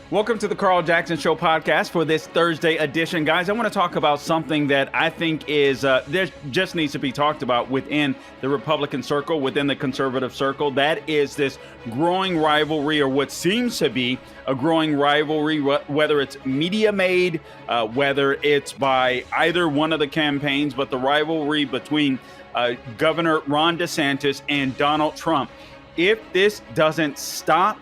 Welcome to the Carl Jackson Show podcast for this Thursday edition. Guys, I want to talk about something that I think is there just needs to be talked about within the Republican circle, within the conservative circle. That is this growing rivalry, or what seems to be a growing rivalry, whether it's media made, whether it's by either one of the campaigns, but the rivalry between Governor Ron DeSantis and Donald Trump. If this doesn't stop,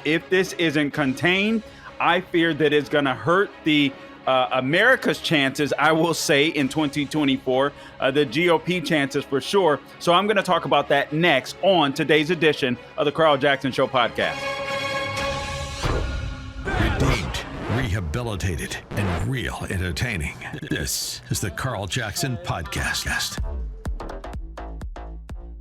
if this isn't contained, I fear that it's going to hurt the America's chances, I will say, in 2024, the GOP chances for sure. So I'm going to talk about that next on today's edition of the Carl Jackson Show podcast. Redeemed, rehabilitated, and real entertaining. This is the Carl Jackson Podcast.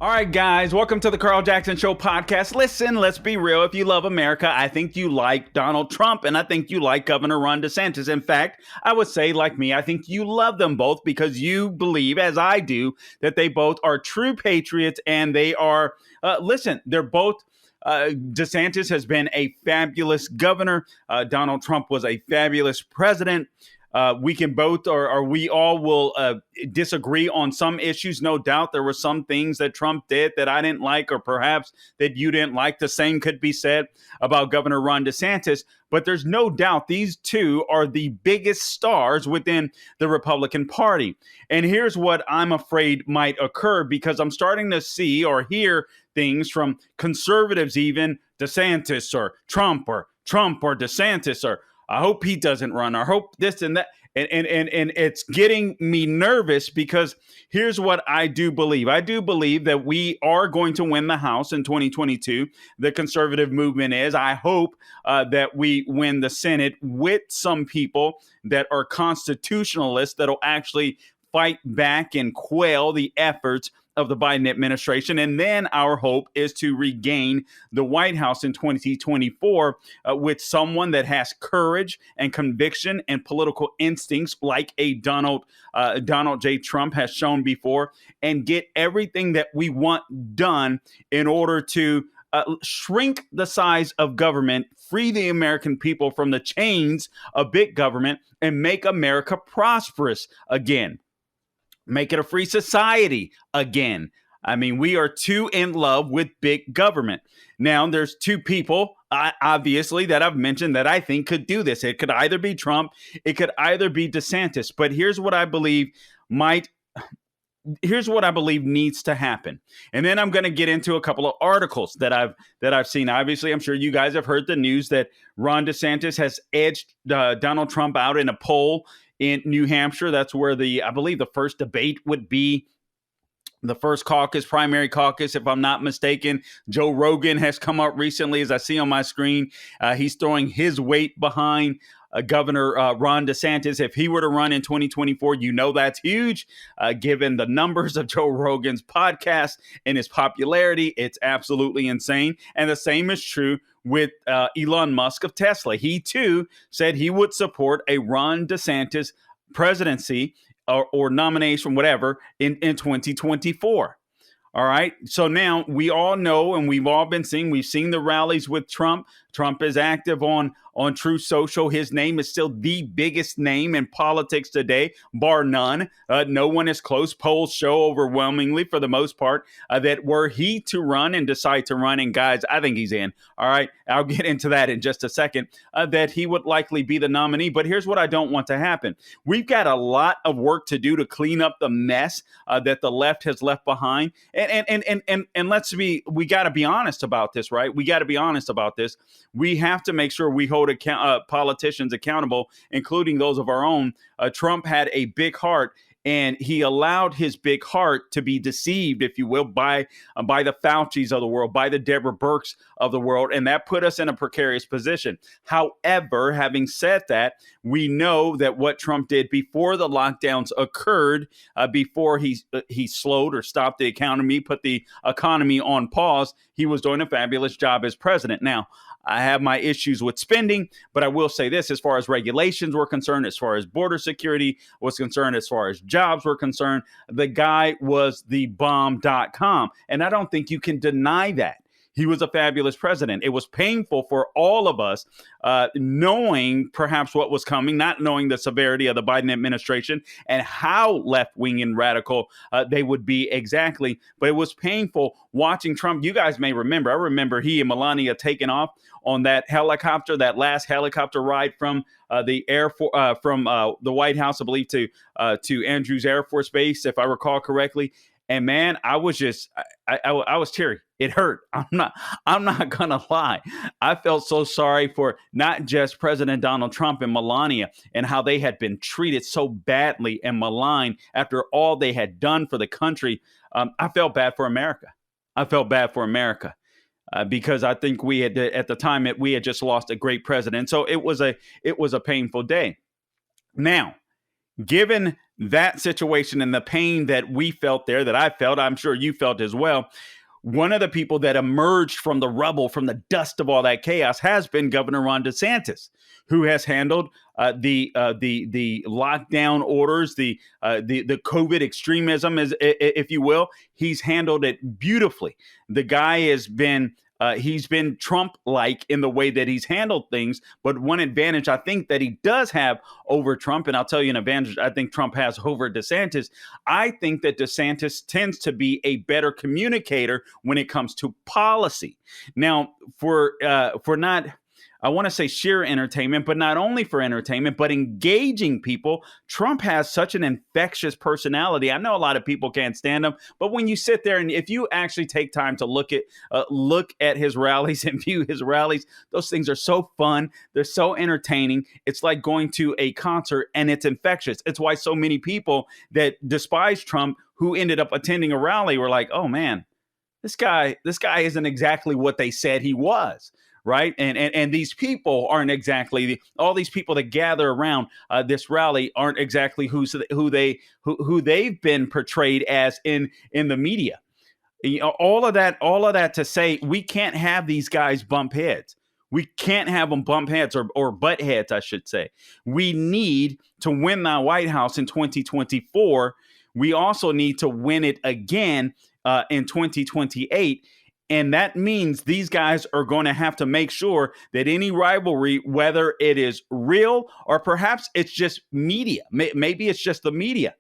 All right, guys, welcome to the Carl Jackson Show podcast. Listen, let's be real. If you love America, I think you like Donald Trump, and I think you like Governor Ron DeSantis. In fact, I would say, like me, I think you love them both because you believe, as I do, that they both are true patriots, and they are, they're both DeSantis has been a fabulous governor. Donald Trump was a fabulous president. We can both, or we all will disagree on some issues. No doubt there were some things that Trump did that I didn't like, or perhaps that you didn't like. The same could be said about Governor Ron DeSantis. But there's no doubt these two are the biggest stars within the Republican Party. And here's what I'm afraid might occur, because I'm starting to see or hear things from conservatives, even DeSantis or Trump or DeSantis, or I hope he doesn't run. I hope this and that. And it's getting me nervous, because here's what I do believe. I do believe that we are going to win the House in 2022. The conservative movement is. I hope that we win the Senate with some people that are constitutionalists that'll actually fight back and quell the efforts of the Biden administration. And then our hope is to regain the White House in 2024 with someone that has courage and conviction and political instincts like a Donald J. Trump has shown before, and get everything that we want done in order to shrink the size of government, free the American people from the chains of big government, and make America prosperous again. Make it a free society again. I mean, we are too in love with big government. Now, there's two people, obviously, that I've mentioned that I think could do this. It could either be Trump, it could either be DeSantis. But here's what I believe needs to happen. And then I'm going to get into a couple of articles that I've seen. Obviously, I'm sure you guys have heard the news that Ron DeSantis has edged Donald Trump out in a poll in New Hampshire. That's where I believe the first debate would be, the first primary caucus, if I'm not mistaken. Joe Rogan has come up recently, as I see on my screen. He's throwing his weight behind Governor Ron DeSantis. If he were to run in 2024, that's huge. Given the numbers of Joe Rogan's podcast and his popularity, it's absolutely insane. And the same is true with Elon Musk of Tesla. He too said he would support a Ron DeSantis presidency or nomination, whatever, in 2024. All right. So now we all know, and we've all been seeing, we've seen the rallies with Trump. Trump is active on Truth Social. His name is still the biggest name in politics today, bar none. No one is close. Polls show overwhelmingly, for the most part, that were he to run and decide to run, and guys, I think he's in. All right. I'll get into that in just a second, that he would likely be the nominee. But here's what I don't want to happen. We've got a lot of work to do to clean up the mess that the left has left behind. And we got to be honest about this, right? We got to be honest about this. We have to make sure we hold politicians accountable, including those of our own. Trump had a big heart, and he allowed his big heart to be deceived, if you will, by the Faucis of the world, by the Deborah Burks of the world, and that put us in a precarious position. However, having said that, we know that what Trump did before the lockdowns occurred, before he slowed or stopped the economy, put the economy on pause, he was doing a fabulous job as president. Now, I have my issues with spending, but I will say this: as far as regulations were concerned, as far as border security was concerned, as far as jobs were concerned, the guy was the bomb.com. And I don't think you can deny that. He was a fabulous president. It was painful for all of us, knowing perhaps what was coming, not knowing the severity of the Biden administration and how left-wing and radical they would be exactly. But it was painful watching Trump. You guys may remember, I remember he and Melania taking off on that helicopter, that last helicopter ride from the the White House, I believe, to Andrews Air Force Base, if I recall correctly. And man, I was just, I was teary. It hurt. I'm not gonna lie. I felt so sorry for not just President Donald Trump and Melania and how they had been treated so badly and maligned after all they had done for the country. I felt bad for America. Because I think we had, at the time, we had just lost a great president. So it was a painful day. Now, given that situation and the pain that we felt there, that I felt, I'm sure you felt as well, one of the people that emerged from the rubble, from the dust of all that chaos, has been Governor Ron DeSantis, who has handled the lockdown orders, the COVID extremism, if you will. He's handled it beautifully. The guy has been he's been Trump-like in the way that he's handled things. But one advantage I think that he does have over Trump, and I'll tell you an advantage I think Trump has over DeSantis, I think that DeSantis tends to be a better communicator when it comes to policy. Now, for not, I want to say sheer entertainment, but not only for entertainment, but engaging people. Trump has such an infectious personality. I know a lot of people can't stand him, but when you sit there and if you actually take time to look at his rallies and view his rallies, those things are so fun. They're so entertaining. It's like going to a concert, and it's infectious. It's why so many people that despise Trump who ended up attending a rally were like, oh man, this guy isn't exactly what they said he was. Right. And these people aren't exactly all these people that gather around this rally aren't exactly who they've been portrayed as in the media. You know, all of that to say we can't have these guys bump heads. We can't have them bump heads or butt heads, I should say. We need to win the White House in 2024. We also need to win it again in 2028. And that means these guys are going to have to make sure that any rivalry, whether it is real or perhaps it's just media, maybe it's just the media,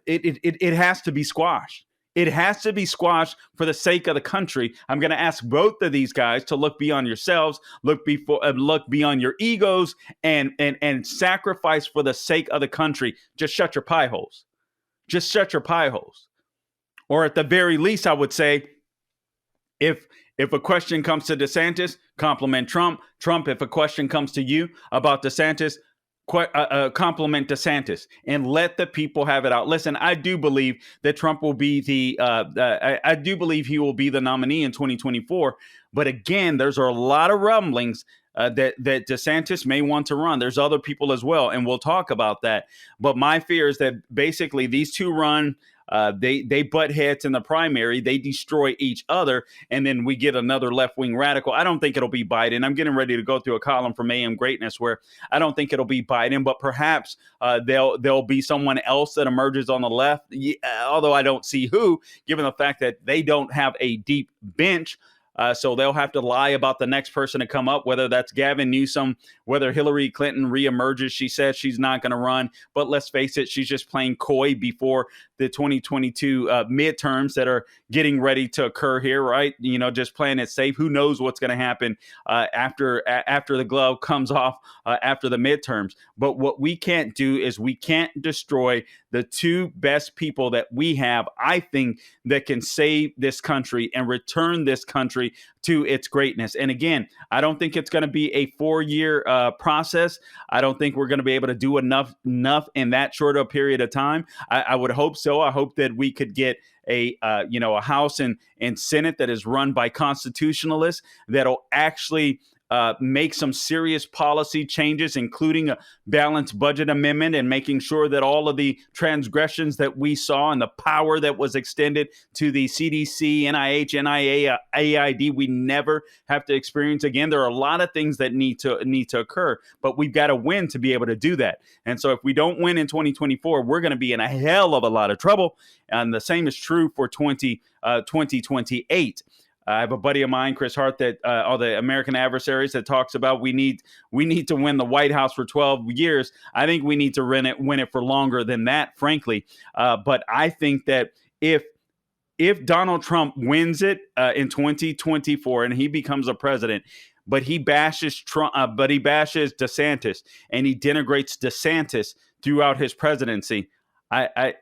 it has to be squashed. It has to be squashed for the sake of the country. I'm going to ask both of these guys to look beyond yourselves, look beyond your egos, and sacrifice for the sake of the country. Just shut your pie holes. Just shut your pie holes. Or at the very least, I would say, If a question comes to DeSantis, compliment Trump. Trump, if a question comes to you about DeSantis, compliment DeSantis and let the people have it out. Listen, I do believe that Trump will be I do believe he will be the nominee in 2024. But again, there's a lot of rumblings that DeSantis may want to run. There's other people as well, and we'll talk about that. But my fear is that basically these two run. They butt heads in the primary. They destroy each other, and then we get another left-wing radical. I don't think it'll be Biden. I'm getting ready to go through a column from AM Greatness where I don't think it'll be Biden, but perhaps there'll be someone else that emerges on the left, although I don't see who, given the fact that they don't have a deep bench. So they'll have to lie about the next person to come up, whether that's Gavin Newsom, whether Hillary Clinton reemerges. She says she's not going to run. But let's face it, she's just playing coy before the 2022 midterms that are getting ready to occur here, right? You know, just playing it safe. Who knows what's going to happen after the glove comes off after the midterms. But what we can't do is we can't destroy the two best people that we have, I think, that can save this country and return this country to its greatness. And again, I don't think it's going to be a 4-year process. I don't think we're going to be able to do enough in that short a period of time. I would hope so. I hope that we could get a House and Senate that is run by constitutionalists that'll actually make some serious policy changes, including a balanced budget amendment and making sure that all of the transgressions that we saw and the power that was extended to the CDC, NIH, NIA, AID, we never have to experience again. There are a lot of things that need to occur, but we've got to win to be able to do that. And so if we don't win in 2024, we're going to be in a hell of a lot of trouble. And the same is true for 2028. I have a buddy of mine, Chris Hart, that all the American Adversaries, that talks about we need to win the White House for 12 years. I think we need to win it for longer than that, frankly. But I think that if Donald Trump wins it in 2024 and he becomes a president, but he bashes Trump, but he bashes DeSantis and he denigrates DeSantis throughout his presidency, I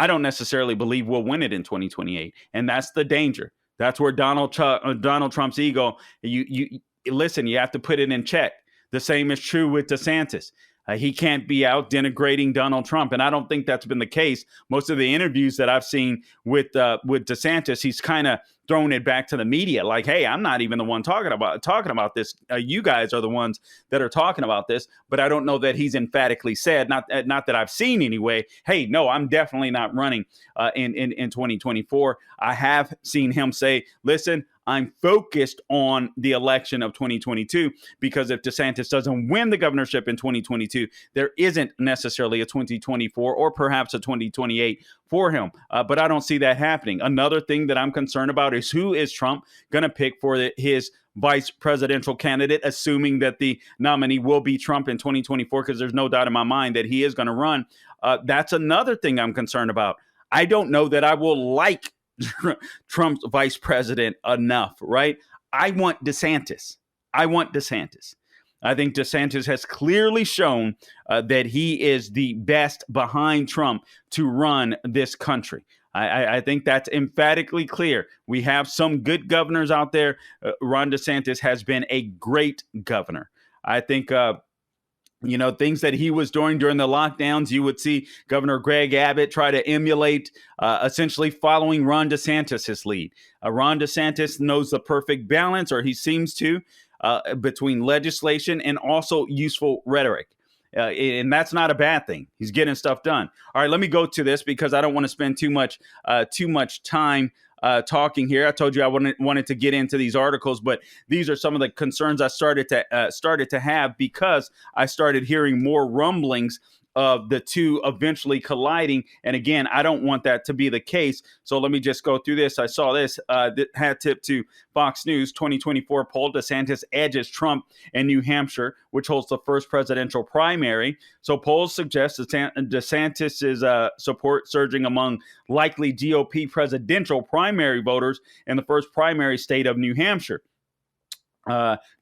don't necessarily believe we'll win it in 2028, and that's the danger. That's where Donald Trump's ego. You listen. You have to put it in check. The same is true with DeSantis. He can't be out denigrating Donald Trump, and I don't think that's been the case. Most of the interviews that I've seen with DeSantis, he's kind of throwing it back to the media, like, "Hey, I'm not even the one talking about this. You guys are the ones that are talking about this." But I don't know that he's emphatically said, not that I've seen anyway, "Hey, no, I'm definitely not running in 2024." I have seen him say, "Listen, I'm focused on the election of 2022 because if DeSantis doesn't win the governorship in 2022, there isn't necessarily a 2024 or perhaps a 2028 for him." But I don't see that happening. Another thing that I'm concerned about is who is Trump going to pick for his vice presidential candidate, assuming that the nominee will be Trump in 2024, because there's no doubt in my mind that he is going to run. That's another thing I'm concerned about. I don't know that I will like Trump's vice president enough, right? I want DeSantis. I think DeSantis has clearly shown that he is the best behind Trump to run this country. I think that's emphatically clear. We have some good governors out there. Ron DeSantis has been a great governor. I think things that he was doing during the lockdowns, you would see Governor Greg Abbott try to emulate, essentially following Ron DeSantis' lead. Ron DeSantis knows the perfect balance, or he seems to, between legislation and also useful rhetoric. And that's not a bad thing. He's getting stuff done. All right, let me go to this because I don't want to spend too much time talking here. I told you I wanted to get into these articles, but these are some of the concerns I started to have because I started hearing more rumblings of the two eventually colliding. And again, I don't want that to be the case. So let me just go through this. I saw this hat tip to Fox News 2024 poll. DeSantis edges Trump in New Hampshire, which holds the first presidential primary. So polls suggest DeSantis' support surging among likely GOP presidential primary voters in the first primary state of New Hampshire.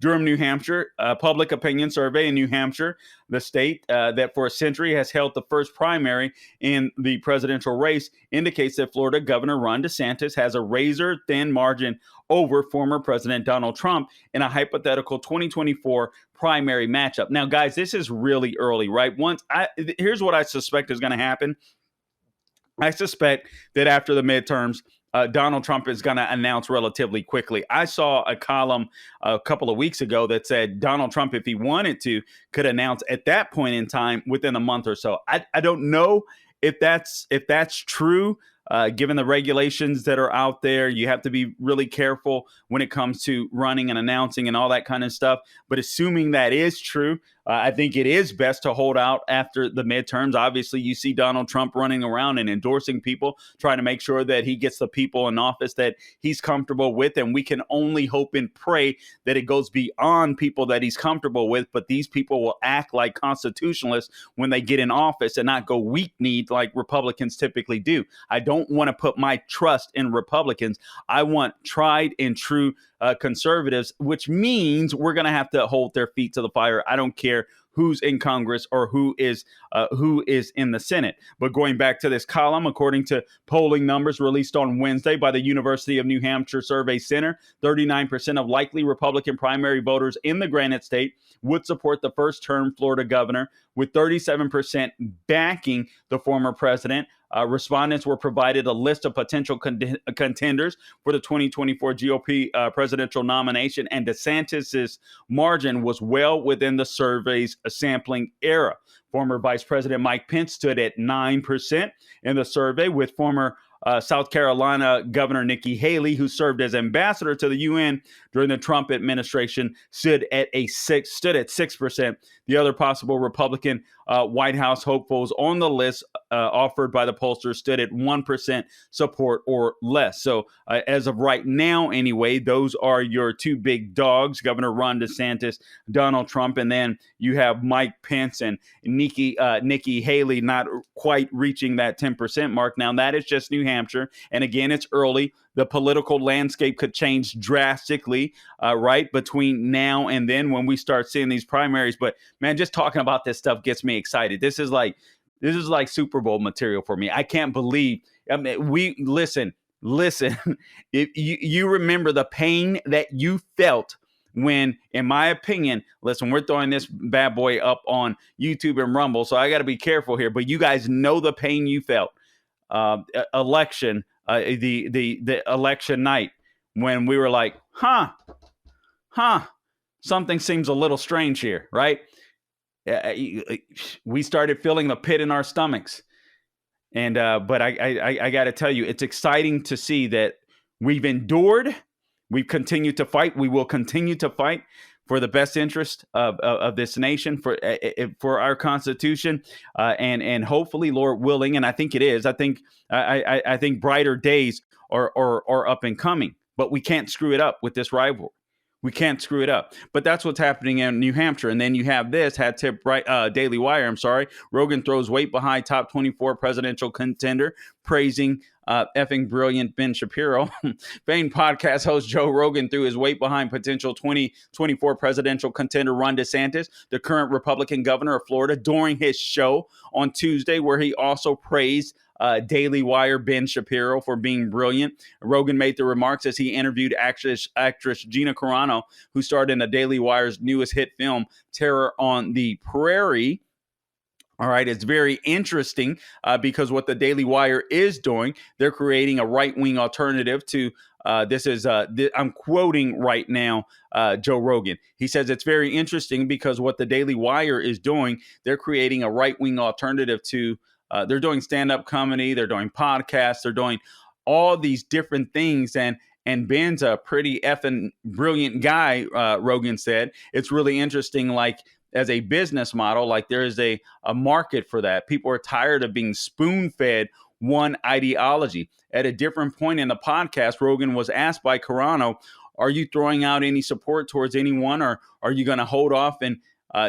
Durham, New Hampshire, a public opinion survey in New Hampshire, the state that for a century has held the first primary in the presidential race, indicates that Florida Governor Ron DeSantis has a razor-thin margin over former President Donald Trump in a hypothetical 2024 primary matchup. Now, guys, this is really early, right? Here's what I suspect is going to happen. I suspect that after the midterms, Donald Trump is going to announce relatively quickly. I saw a column a couple of weeks ago that said Donald Trump, if he wanted to, could announce at that point in time within a month or so. I don't know if that's true. Given the regulations that are out there, you have to be really careful when it comes to running and announcing and all that kind of stuff. But assuming that is true, I think it is best to hold out after the midterms. Obviously, you see Donald Trump running around and endorsing people, trying to make sure that he gets the people in office that he's comfortable with. And we can only hope and pray that it goes beyond people that he's comfortable with. But these people will act like constitutionalists when they get in office and not go weak-kneed like Republicans typically do. I don't want to put my trust in Republicans. I want tried and true conservatives, which means we're going to have to hold their feet to the fire. I don't care who's in Congress or who is in the Senate. But going back to this column, according to polling numbers released on Wednesday by the University of New Hampshire Survey Center, 39% of likely Republican primary voters in the Granite State would support the first-term Florida governor, with 37% backing the former president. Respondents were provided a list of potential contenders for the 2024 GOP presidential nomination, and DeSantis' margin was well within the survey's sampling era. Former Vice President Mike Pence stood at 9% in the survey, with former South Carolina Governor Nikki Haley, who served as ambassador to the UN during the Trump administration, stood at 6%. The other possible Republican White House hopefuls on the list offered by the pollsters stood at 1% support or less. So as of right now, anyway, those are your two big dogs, Governor Ron DeSantis, Donald Trump, and then you have Mike Pence and Nikki Haley not quite reaching that 10% mark. Now, that is just New Hampshire. And again, it's early. The political landscape could change drastically, right, between now and then when we start seeing these primaries. But man, just talking about this stuff gets me excited. This is like Super Bowl material for me. I can't believe. I mean, listen. If you remember the pain that you felt when, in my opinion, listen, we're throwing this bad boy up on YouTube and Rumble, so I got to be careful here. But you guys know the pain you felt. Election. The election night when we were like, something seems a little strange here, right? We started feeling the pit in our stomachs. And but I got to tell you, it's exciting to see that we've endured. We've continued to fight. We will continue to fight for the best interest of this nation, for our Constitution, and hopefully, Lord willing, and I think it is. I think brighter days are up and coming, but we can't screw it up with this rivalry. We can't screw it up. But that's what's happening in New Hampshire. And then you have this, Daily Wire, Rogan throws weight behind top 24 presidential contender, praising effing brilliant Ben Shapiro. Famed podcast host Joe Rogan threw his weight behind potential 2024 presidential contender Ron DeSantis, the current Republican governor of Florida, during his show on Tuesday, where he also praised Daily Wire Ben Shapiro for being brilliant. Rogan made the remarks as he interviewed actress Gina Carano, who starred in the Daily Wire's newest hit film, Terror on the Prairie. All right, it's very interesting because what the Daily Wire is doing, they're creating a right-wing alternative to I'm quoting right now Joe Rogan. He says it's very interesting because what the Daily Wire is doing, they're creating a right-wing alternative to they're doing stand-up comedy, they're doing podcasts, they're doing all these different things. And Ben's a pretty effing brilliant guy, Rogan said. It's really interesting, like, as a business model, like there is a market for that. People are tired of being spoon-fed one ideology. At a different point in the podcast, Rogan was asked by Carano, are you throwing out any support towards anyone, or are you going to hold off? And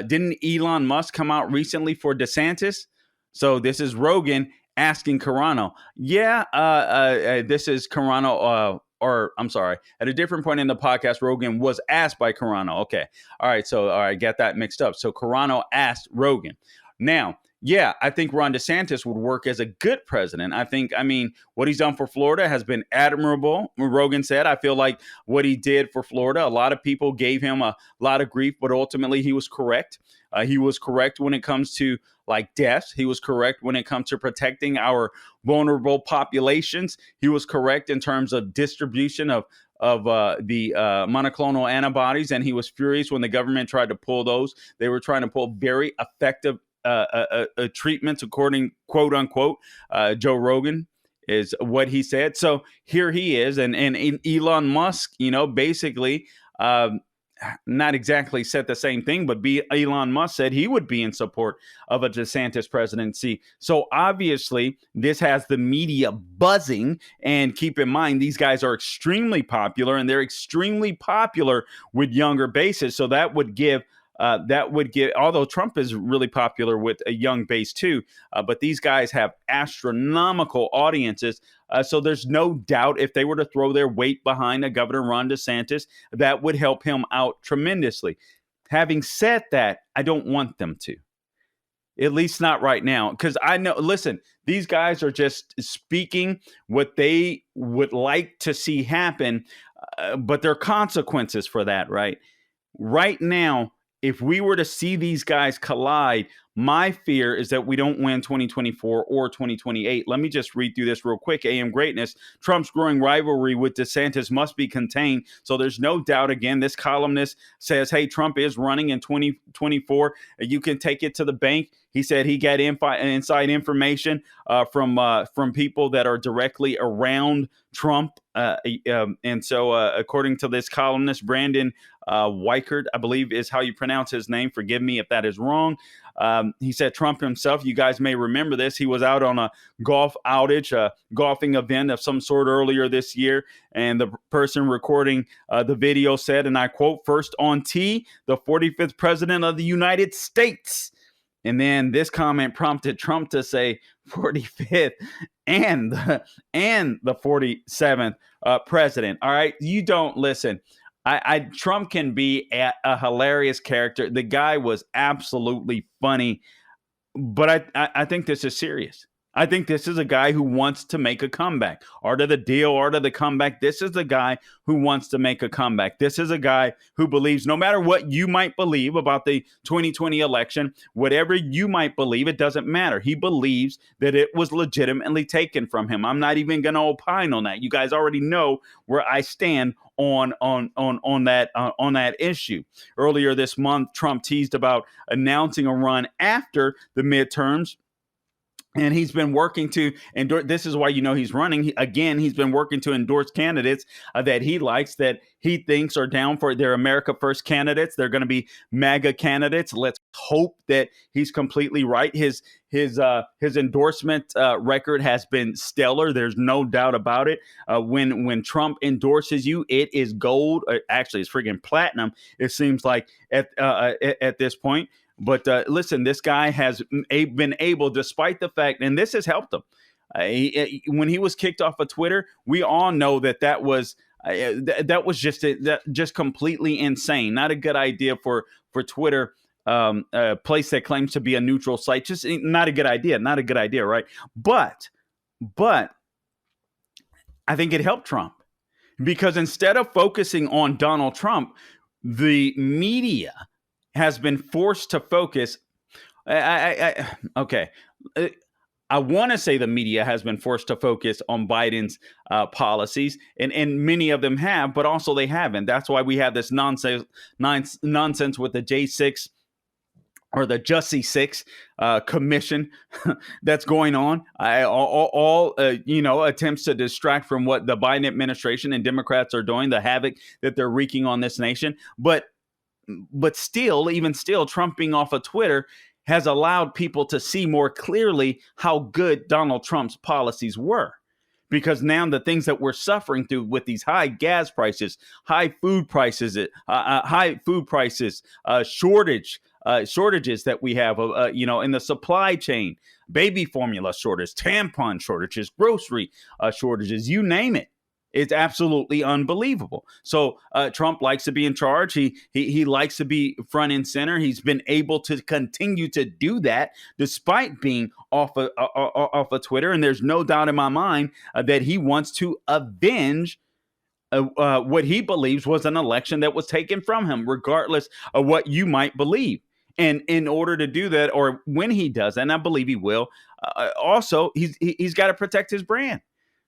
didn't Elon Musk come out recently for DeSantis? So this is Rogan asking Carano. This is Carano, at a different point in the podcast, Rogan was asked by Carano. Okay. All right. Get that mixed up. So Carano asked Rogan. Now, I think Ron DeSantis would work as a good president. What he's done for Florida has been admirable. Rogan said, I feel like what he did for Florida, a lot of people gave him a lot of grief, but ultimately he was correct. He was correct when it comes to like deaths. He was correct when it comes to protecting our vulnerable populations. He was correct in terms of distribution of the monoclonal antibodies, and he was furious when the government tried to pull those. They were trying to pull very effective treatments, according, quote unquote, Joe Rogan is what he said. So here he is, and Elon Musk, basically not exactly said the same thing, but Elon Musk said he would be in support of a DeSantis presidency. So obviously this has the media buzzing, and keep in mind, these guys are extremely popular, and they're extremely popular with younger bases. So that would give, although Trump is really popular with a young base too, but these guys have astronomical audiences. So there's no doubt if they were to throw their weight behind a Governor Ron DeSantis, that would help him out tremendously. Having said that, I don't want them to, at least not right now, because I know, listen, these guys are just speaking what they would like to see happen, but there are consequences for that, right? Right now, if we were to see these guys collide, my fear is that we don't win 2024 or 2028. Let me just read through this real quick. AM Greatness. Trump's growing rivalry with DeSantis must be contained. So there's no doubt, again, this columnist says, hey, Trump is running in 2024. You can take it to the bank. He said he got inside information from people that are directly around Trump. And so according to this columnist, Brandon Weichert, I believe is how you pronounce his name. Forgive me if that is wrong. He said Trump himself, you guys may remember this, he was out on a golf outage, a golfing event of some sort earlier this year. And the person recording the video said, and I quote, "First on tee, the 45th president of the United States." And then this comment prompted Trump to say 45th and the 47th president. All right. You don't listen. Trump can be a hilarious character. The guy was absolutely funny, but I think this is serious. I think this is a guy who wants to make a comeback. Art of the deal, art of the comeback. This is the guy who wants to make a comeback. This is a guy who believes no matter what you might believe about the 2020 election, whatever you might believe, it doesn't matter. He believes that it was legitimately taken from him. I'm not even going to opine on that. You guys already know where I stand on that issue. Earlier this month, Trump teased about announcing a run after the midterms. And he's been working to endorse. This is why he's running. He's been working to endorse candidates that he likes, that he thinks are down for their America First candidates. They're going to be MAGA candidates. Let's hope that he's completely right. His endorsement record has been stellar. There's no doubt about it. When Trump endorses you, it is gold. Actually, it's freaking platinum. It seems like at this point. But listen, this guy has been able, despite the fact, and this has helped him. When he was kicked off of Twitter, we all know that was just completely insane. Not a good idea for Twitter, a place that claims to be a neutral site. Just not a good idea. Not a good idea, right? But I think it helped Trump, because instead of focusing on Donald Trump, the media has been forced to focus. I want to say the media has been forced to focus on Biden's policies, and many of them have, but also they haven't. That's why we have this nonsense with the J6 or the Jussie 6 commission that's going on. All attempts to distract from what the Biden administration and Democrats are doing, the havoc that they're wreaking on this nation. But still, Trump being off of Twitter has allowed people to see more clearly how good Donald Trump's policies were. Because now the things that we're suffering through with these high gas prices, high food prices, shortages that we have, in the supply chain, baby formula shortage, tampon shortages, grocery shortages, you name it. It's absolutely unbelievable. So Trump likes to be in charge. He likes to be front and center. He's been able to continue to do that despite being off of Twitter. And there's no doubt in my mind that he wants to avenge what he believes was an election that was taken from him, regardless of what you might believe. And in order to do that, or when he does, and I believe he will, also he's got to protect his brand.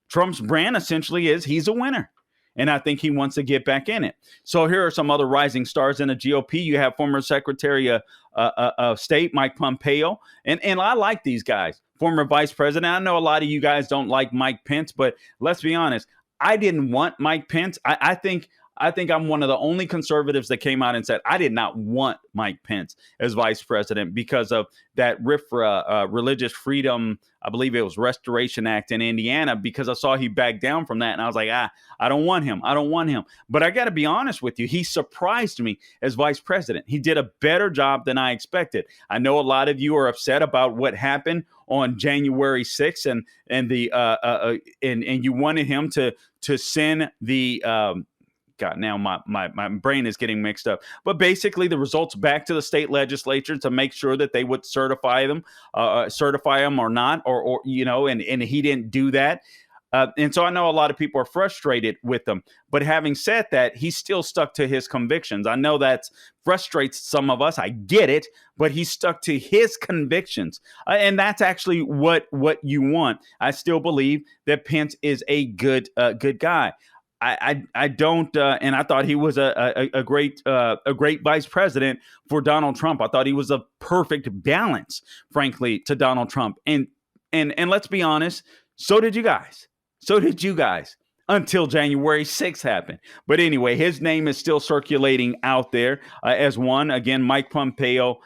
Trump's brand essentially is he's a winner. And I think he wants to get back in it. So here are some other rising stars in the GOP. You have former Secretary of State Mike Pompeo. And I like these guys. Former Vice President. I know a lot of you guys don't like Mike Pence, but let's be honest. I didn't want Mike Pence. I think I'm one of the only conservatives that came out and said I did not want Mike Pence as vice president because of that RFRA, Religious Freedom, I believe it was Restoration Act in Indiana, because I saw he backed down from that. And I was like, I don't want him. I don't want him. But I got to be honest with you. He surprised me as vice president. He did a better job than I expected. I know a lot of you are upset about what happened on January 6th and you wanted him to send the God, now my brain is getting mixed up. But basically, the results back to the state legislature to make sure that they would certify them or not, or and he didn't do that. And so I know a lot of people are frustrated with him. But having said that, he's still stuck to his convictions. I know that frustrates some of us. I get it. But he's stuck to his convictions. And that's actually what you want. I still believe that Pence is a good guy. I don't, and I thought he was a great vice president for Donald Trump. I thought he was a perfect balance, frankly, to Donald Trump. And let's be honest, so did you guys. until January 6th happened. But anyway, his name is still circulating out there as one. Again, Mike Pompeo,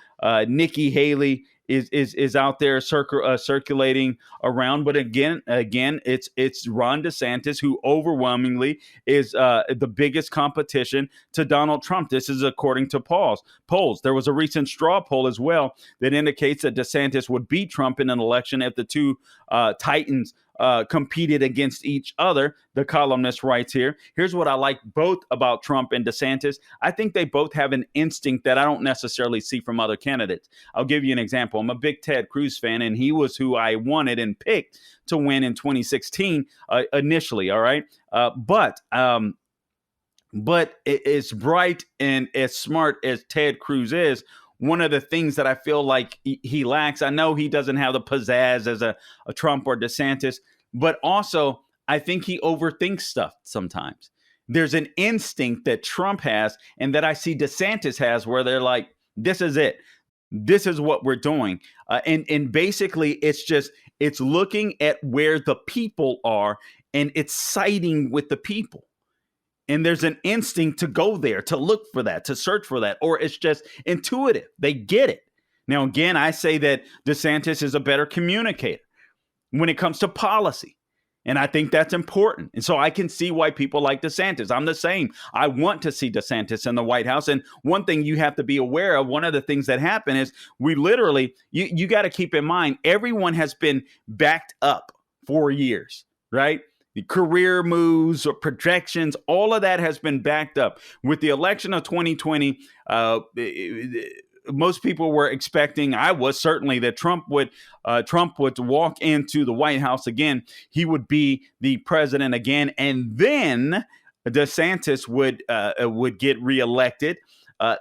Nikki Haley is out there circulating around. But again, it's Ron DeSantis who overwhelmingly is the biggest competition to Donald Trump. This is according to polls. There was a recent straw poll as well that indicates that DeSantis would beat Trump in an election if the two titans competed against each other. The columnist writes here, here's what I like both about Trump and DeSantis. I think they both have an instinct that I don't necessarily see from other candidates. I'll give you an example. I'm a big Ted Cruz fan, and he was who I wanted and picked to win in 2016 initially. All right. But as bright and as smart as Ted Cruz is, one of the things that I feel like he lacks, I know he doesn't have the pizzazz as a Trump or DeSantis, but also I think he overthinks stuff sometimes. There's an instinct that Trump has and that I see DeSantis has where they're like, this is it. This is what we're doing. And basically it's looking at where the people are and it's siding with the people. And there's an instinct to go there, to look for that, to search for that, or it's just intuitive. They get it. Now, again, I say that DeSantis is a better communicator when it comes to policy. And I think that's important. And so I can see why people like DeSantis. I'm the same. I want to see DeSantis in the White House. And one thing you have to be aware of, one of the things that happen is we literally, you got to keep in mind, everyone has been backed up for years, right? The career moves or projections, all of that has been backed up. With the election of 2020, most people were expecting, I was certainly, that Trump would walk into the White House again. He would be the president again, and then DeSantis would get reelected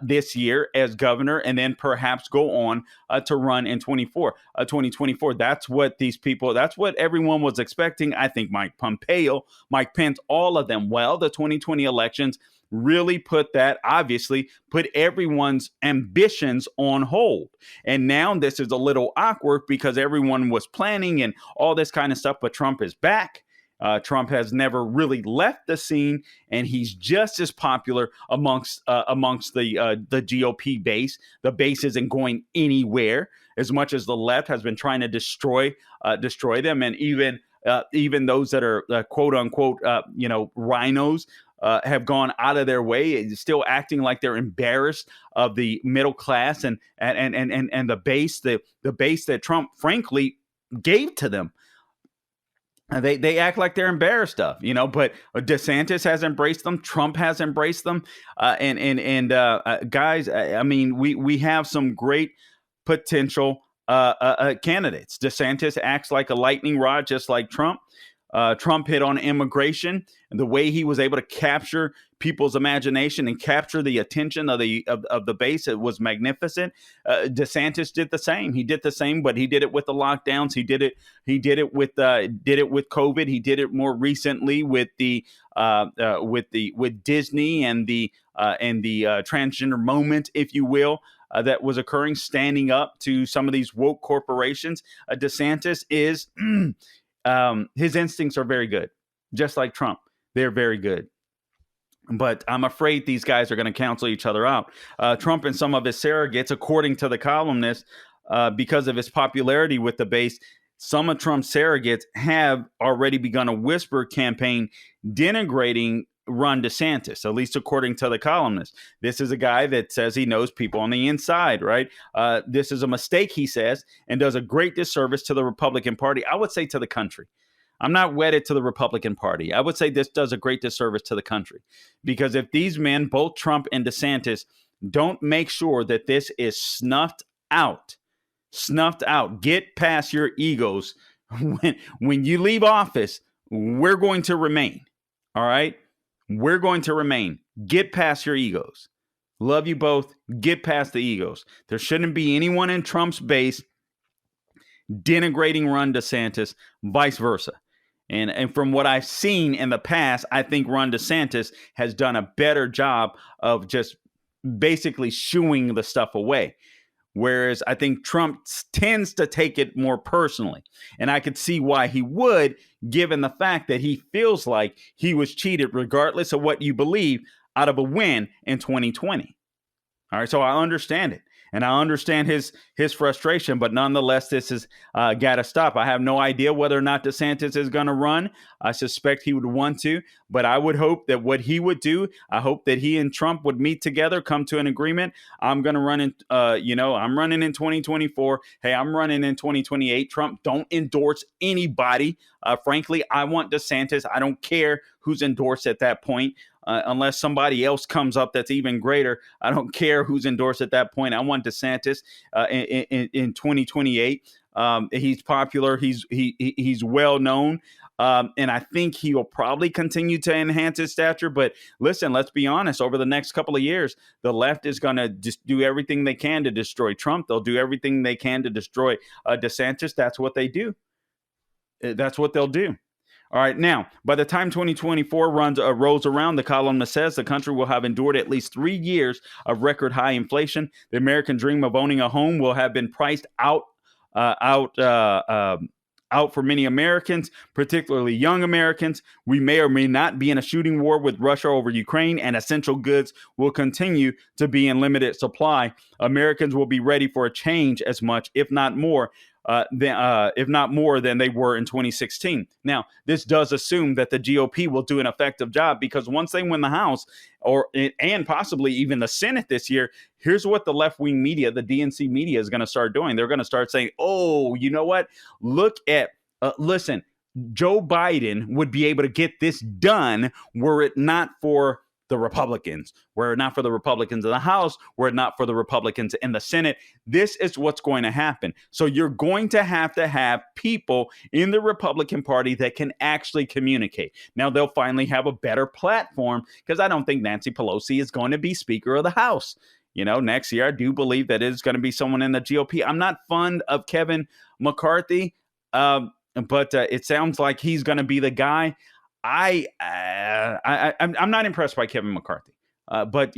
this year as governor, and then perhaps go on to run in 2024. That's what that's what everyone was expecting. I think Mike Pompeo, Mike Pence, all of them. Well, the 2020 elections really put everyone's ambitions on hold. And now this is a little awkward because everyone was planning and all this kind of stuff, but Trump is back. Trump has never really left the scene, and he's just as popular amongst the GOP base. The base isn't going anywhere, as much as the left has been trying to destroy them, and even those that are quote unquote rhinos have gone out of their way, still acting like they're embarrassed of the middle class and the base that Trump frankly gave to them. They act like they're embarrassed of, but DeSantis has embraced them. Trump has embraced them. Guys, I mean, we have some great potential candidates. DeSantis acts like a lightning rod, just like Trump. Trump hit on immigration and the way he was able to capture people's imagination and capture the attention of the base. It was magnificent. DeSantis did the same. He did the same, but he did it with the lockdowns. He did it with COVID. He did it more recently with Disney and the transgender moment, if you will. That was occurring, standing up to some of these woke corporations. DeSantis is his instincts are very good, just like Trump. They're very good. But I'm afraid these guys are going to cancel each other out. Trump and some of his surrogates, according to the columnist, because of his popularity with the base, some of Trump's surrogates have already begun a whisper campaign denigrating Ron DeSantis, at least according to the columnist. This is a guy that says he knows people on the inside, right? This is a mistake, he says, and does a great disservice to the Republican Party. I would say to the country. I'm not wedded to the Republican Party. I would say this does a great disservice to the country, because if these men, both Trump and DeSantis, don't make sure that this is snuffed out, get past your egos. When you leave office, we're going to remain. All right? We're going to remain. Get past your egos. Love you both. Get past the egos. There shouldn't be anyone in Trump's base denigrating Ron DeSantis, vice versa. And from what I've seen in the past, I think Ron DeSantis has done a better job of just basically shooing the stuff away. Whereas I think Trump tends to take it more personally. And I could see why he would, given the fact that he feels like he was cheated, regardless of what you believe, out of a win in 2020. All right, so I understand it. And I understand his frustration, but nonetheless, this has got to stop. I have no idea whether or not DeSantis is going to run. I suspect he would want to, but I would hope that what he would do, I hope that he and Trump would meet together, come to an agreement. I'm going to run in, I'm running in 2024. Hey, I'm running in 2028. Trump, don't endorse anybody. Frankly, I want DeSantis. I don't care who's endorsed at that point. Unless somebody else comes up that's even greater. I don't care who's endorsed at that point. I want DeSantis in 2028. He's popular. He's well known. And I think he will probably continue to enhance his stature. But listen, let's be honest. Over the next couple of years, the left is going to just do everything they can to destroy Trump. They'll do everything they can to destroy DeSantis. That's what they do. That's what they'll do. All right. Now, by the time 2024 rolls around, the columnist says the country will have endured at least 3 years of record high inflation. The American dream of owning a home will have been priced out for many Americans, particularly young Americans. We may or may not be in a shooting war with Russia over Ukraine, and essential goods will continue to be in limited supply. Americans will be ready for a change as much, if not more, than they were in 2016. Now, this does assume that the GOP will do an effective job, because once they win the House and possibly even the Senate this year, here's what the left-wing media, the DNC media, is going to start doing. They're going to start saying, oh, you know what? Listen, Joe Biden would be able to get this done were it not for the Republicans, were it not for the Republicans in the House, were it not for the Republicans in the Senate. This is what's going to happen. So you're going to have people in the Republican Party that can actually communicate. Now, they'll finally have a better platform, because I don't think Nancy Pelosi is going to be Speaker of the House. Next year, I do believe that it's going to be someone in the GOP. I'm not fond of Kevin McCarthy, but it sounds like he's going to be the guy. I'm not impressed by Kevin McCarthy, but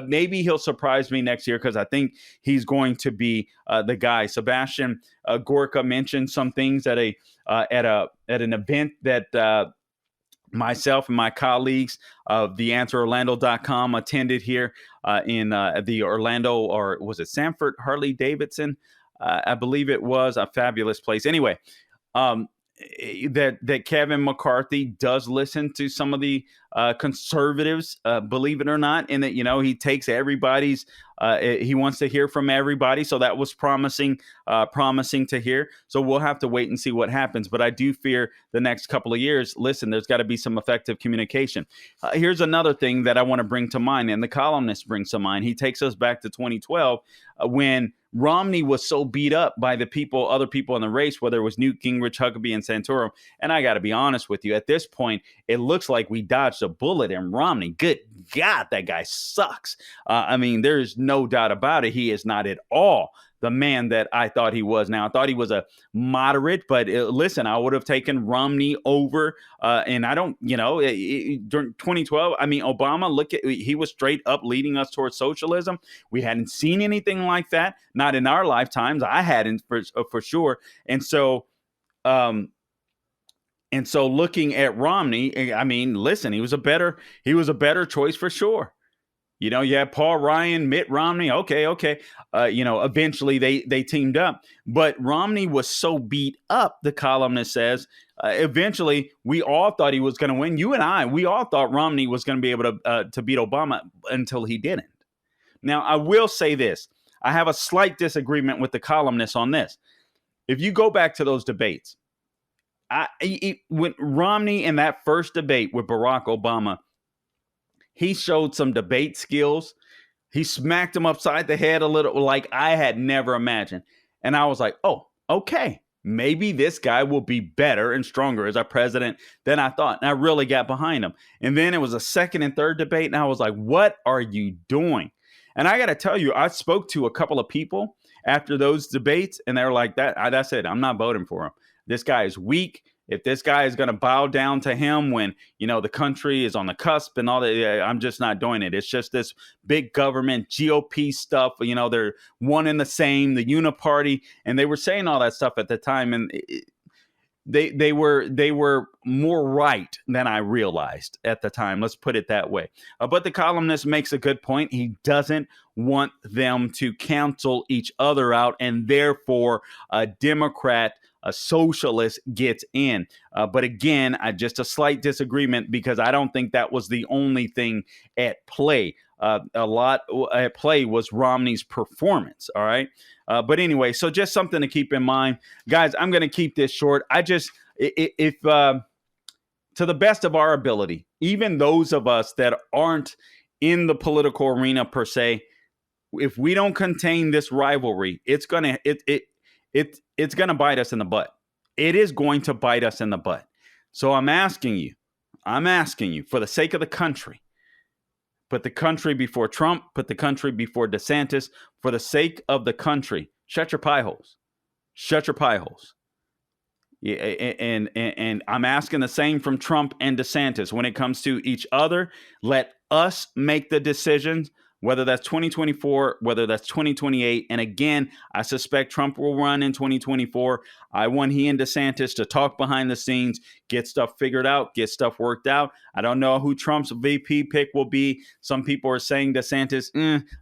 maybe he'll surprise me next year, because I think he's going to be the guy. Sebastian Gorka mentioned some things at an event that myself and my colleagues of theanswerorlando.com attended here in the Orlando, or was it Sanford Harley Davidson? I believe it was a fabulous place. Anyway, that Kevin McCarthy does listen to some of the conservatives, believe it or not, and that, he takes everybody's, he wants to hear from everybody. So that was promising to hear. So we'll have to wait and see what happens. But I do fear the next couple of years, listen, there's got to be some effective communication. Here's another thing that I want to bring to mind, and the columnist brings to mind. He takes us back to 2012 when Romney was so beat up by other people in the race, whether it was Newt Gingrich, Huckabee, and Santorum. And I got to be honest with you, at this point, it looks like we dodged a bullet in Romney. Good God, that guy sucks. There's no doubt about it. He is not at all the man that I thought he was. Now, I thought he was a moderate, but listen, I would have taken Romney over. And I don't, during 2012, Obama, he was straight up leading us towards socialism. We hadn't seen anything like that, not in our lifetimes. I hadn't for sure. And so looking at Romney, listen, he was a better choice for sure. You had Paul Ryan, Mitt Romney. Okay. Eventually they teamed up. But Romney was so beat up, the columnist says, eventually we all thought he was going to win. You and I, we all thought Romney was going to be able to beat Obama until he didn't. Now, I will say this. I have a slight disagreement with the columnist on this. If you go back to those debates, when Romney in that first debate with Barack Obama, he showed some debate skills. He smacked him upside the head a little, like I had never imagined. And I was like, oh, okay, maybe this guy will be better and stronger as our president than I thought. And I really got behind him. And then it was a second and third debate. And I was like, what are you doing? And I got to tell you, I spoke to a couple of people after those debates, and they were like, that's it. I'm not voting for him. This guy is weak. If this guy is going to bow down to him when, the country is on the cusp and all that, I'm just not doing it. It's just this big government GOP stuff. They're one and the same, the uniparty. And they were saying all that stuff at the time. And they were more right than I realized at the time. Let's put it that way. But the columnist makes a good point. He doesn't want them to cancel each other out, and therefore a Democrat, a socialist gets in. But again, just a slight disagreement, because I don't think that was the only thing at play. A lot at play was Romney's performance. All right. But anyway, so just something to keep in mind, guys. I'm going to keep this short. If to the best of our ability, even those of us that aren't in the political arena per se, if we don't contain this rivalry, it's gonna bite us in the butt. It is going to bite us in the butt. So I'm asking you for the sake of the country, put the country before Trump, put the country before DeSantis. For the sake of the country, shut your pie holes. Shut your pie holes. Yeah, and I'm asking the same from Trump and DeSantis. When it comes to each other, let us make the decisions, whether that's 2024, whether that's 2028. And again, I suspect Trump will run in 2024. I want he and DeSantis to talk behind the scenes, get stuff figured out, get stuff worked out. I don't know who Trump's VP pick will be. Some people are saying DeSantis.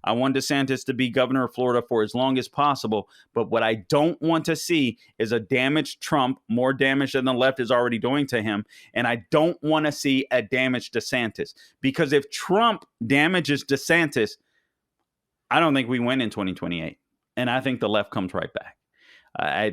I want DeSantis to be governor of Florida for as long as possible. But what I don't want to see is a damaged Trump, more damage than the left is already doing to him. And I don't want to see a damaged DeSantis, because if Trump damages DeSantis, I don't think we win in 2028. And I think the left comes right back.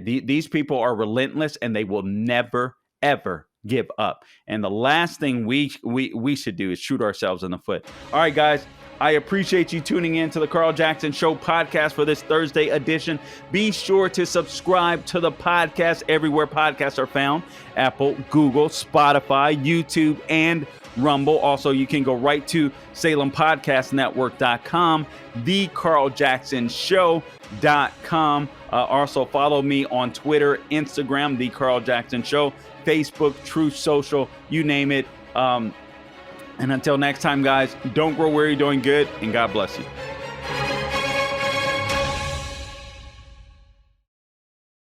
These people are relentless, and they will never, ever give up. And the last thing we should do is shoot ourselves in the foot. All right, guys, I appreciate you tuning in to the Carl Jackson Show podcast for this Thursday edition. Be sure to subscribe to the podcast everywhere podcasts are found: Apple, Google, Spotify, YouTube, and Rumble. Also, you can go right to SalemPodcastNetwork.com, TheCarlJacksonShow.com. Also, follow me on Twitter, Instagram, The Carl Jackson Show, Facebook, Truth Social, you name it. And until next time, guys, don't grow weary doing good, and God bless you.